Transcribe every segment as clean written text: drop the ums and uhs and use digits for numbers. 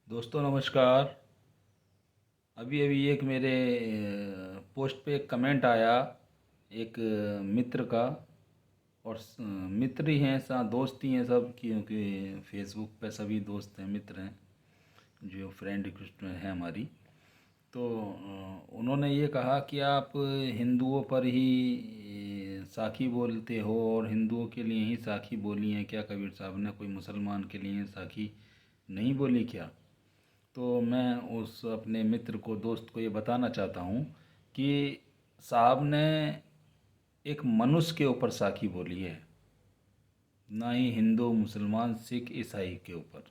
दोस्तों नमस्कार। अभी अभी एक मेरे पोस्ट पे एक कमेंट आया एक मित्र का। और मित्र ही हैं, सा दोस्त ही हैं सब, क्योंकि फेसबुक पे सभी दोस्त हैं, मित्र हैं, जो फ्रेंड रिक्वेस्ट में है हमारी। तो उन्होंने ये कहा कि आप हिंदुओं पर ही साखी बोलते हो और हिंदुओं के लिए ही साखी बोली है क्या कबीर साहब ने, कोई मुसलमान के लिए साखी नहीं बोली क्या। तो मैं उस अपने मित्र को, दोस्त को ये बताना चाहता हूँ कि साहब ने एक मनुष्य के ऊपर साखी बोली है, ना ही हिंदू मुसलमान सिख ईसाई के ऊपर।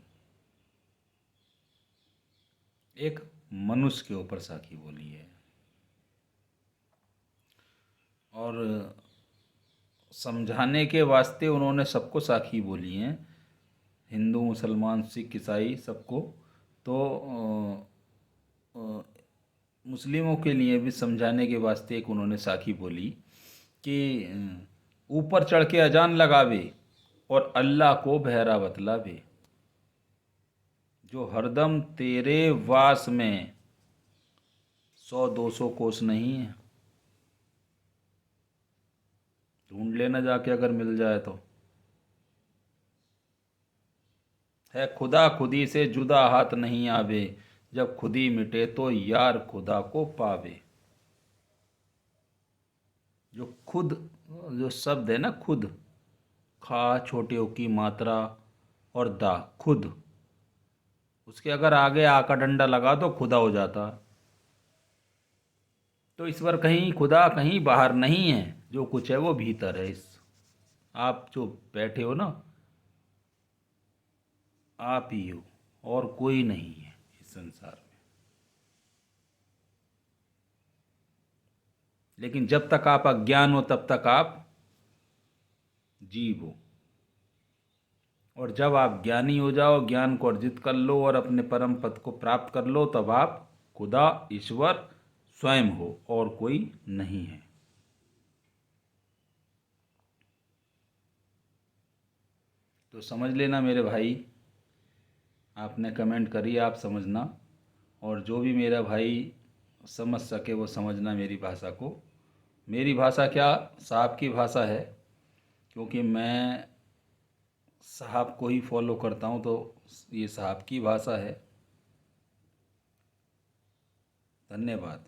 एक मनुष्य के ऊपर साखी बोली है। और समझाने के वास्ते उन्होंने सबको साखी बोली हैं, हिंदू मुसलमान सिख ईसाई सबको। तो मुस्लिमों के लिए भी समझाने के वास्ते एक उन्होंने साखी बोली कि ऊपर चढ़ के अजान लगावे और अल्लाह को बहरा बतलावे, जो हरदम तेरे वास में 100-200 कोस नहीं है। ढूंढ लेना जाके अगर मिल जाए तो। है खुदा खुदी से जुदा हाथ नहीं आवे, जब खुदी मिटे तो यार खुदा को पावे। जो खुद, जो शब्द है ना, खुद, खा छोटे ओ की मात्रा और दा, खुद, उसके अगर आगे आ का डंडा लगा तो खुदा हो जाता। तो इस बार कहीं खुदा कहीं बाहर नहीं है, जो कुछ है वो भीतर है। इस आप जो बैठे हो ना, आप ही हो और कोई नहीं है इस संसार में। लेकिन जब तक आप अज्ञान हो तब तक आप जीव हो। और जब आप ज्ञानी हो जाओ, ज्ञान को अर्जित कर लो और अपने परम पद को प्राप्त कर लो, तब आप खुदा ईश्वर स्वयं हो और कोई नहीं है। तो समझ लेना मेरे भाई, आपने कमेंट करी, आप समझना। और जो भी मेरा भाई समझ सके वो समझना मेरी भाषा को। मेरी भाषा क्या, साहब की भाषा है, क्योंकि मैं साहब को ही फॉलो करता हूँ, तो ये साहब की भाषा है। धन्यवाद।